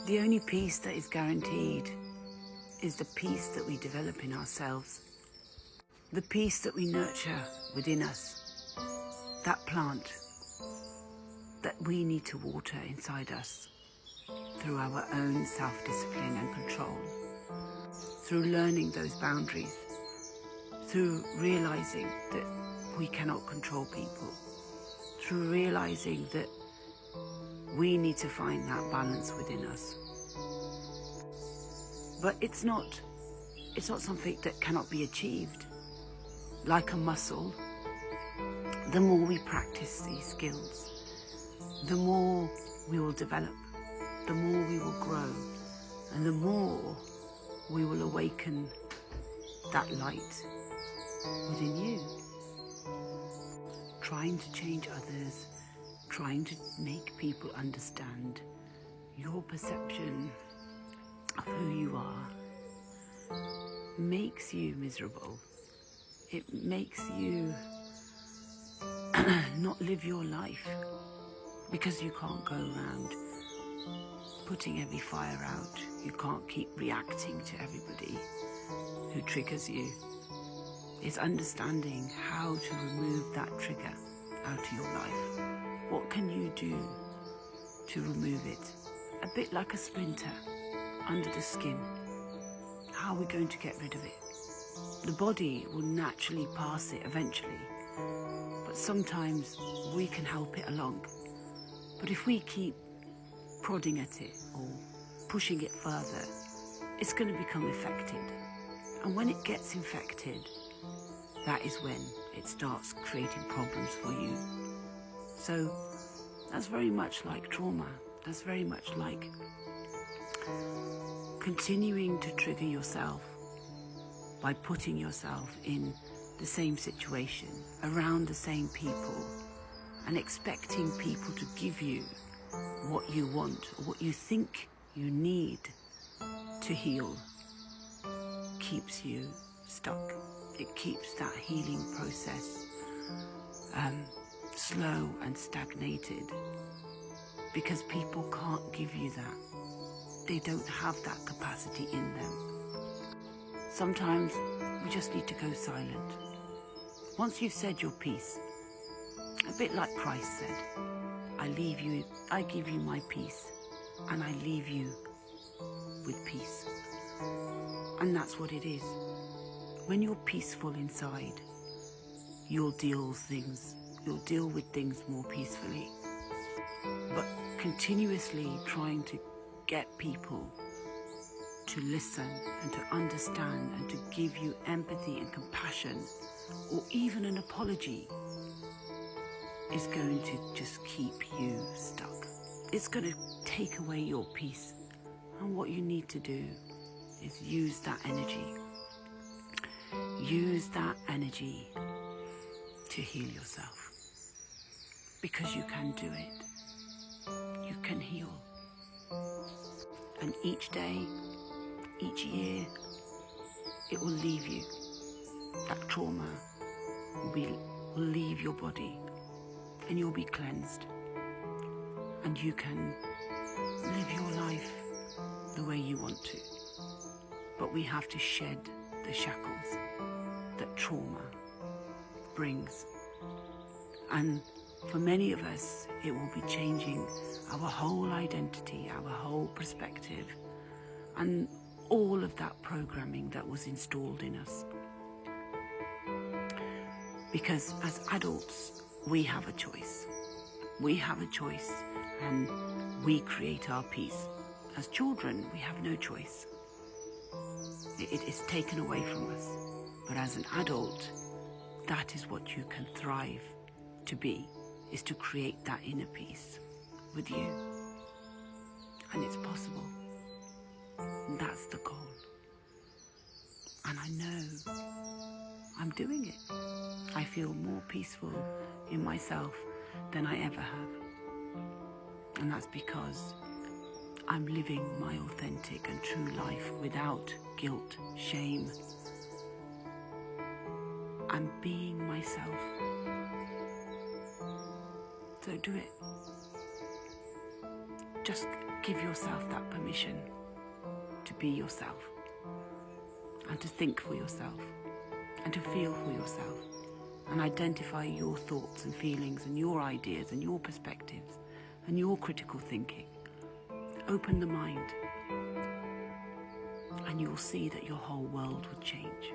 The only peace that is guaranteed is the peace that we develop in ourselves, the peace that we nurture within us, that plant that we need to water inside us through our own self-discipline and control, through learning those boundaries, through realizing that we cannot control people, through realizing that we need to find that balance within us. But it's not something that cannot be achieved. Like a muscle, the more we practice these skills, the more we will develop, the more we will grow, and the more we will awaken that light within you. Trying to change others, trying to make people understand your perception of who you are makes you miserable. It makes you not live your life, because you can't go around putting every fire out. You can't keep reacting to everybody who triggers you. It's understanding how to remove that trigger out of your life. What can you do to remove it? A bit like a splinter under the skin. How are we going to get rid of it? The body will naturally pass it eventually, but sometimes we can help it along. But if we keep prodding at it or pushing it further, it's going to become infected. And when it gets infected, that is when it starts creating problems for you. So that's very much like trauma. That's very much like continuing to trigger yourself by putting yourself in the same situation, around the same people, and expecting people to give you what you want or what you think you need to heal. Keeps you stuck. It keeps that healing process slow and stagnated, because people can't give you that. They don't have that capacity in them. Sometimes we just need to go silent. Once you've said your piece, a bit like Christ said, I give you my peace, and I leave you with peace. And that's what it is. When you're peaceful inside, you'll deal with things more peacefully. But continuously trying to get people to listen and to understand and to give you empathy and compassion, or even an apology, is going to just keep you stuck. It's going to take away your peace. And what you need to do is use that energy. Use that energy to heal yourself. Because you can do it. You can heal. And each day, each year, it will leave you. That trauma will leave your body, and you'll be cleansed. And you can live your life the way you want to. But we have to shed the shackles that trauma brings. And for many of us, it will be changing our whole identity, our whole perspective, and all of that programming that was installed in us. Because as adults, we have a choice. We have a choice, and we create our peace. As children, we have no choice. It is taken away from us. But as an adult, that is what you can thrive to be, is to create that inner peace with you. And it's possible. And that's the goal. And I know I'm doing it. I feel more peaceful in myself than I ever have. And that's because I'm living my authentic and true life without guilt, shame. I'm being myself. So do it. just give yourself that permission to be yourself and to think for yourself and to feel for yourself and identify your thoughts and feelings and your ideas and your perspectives and your critical thinking. Open the mind and you'll see that your whole world would change.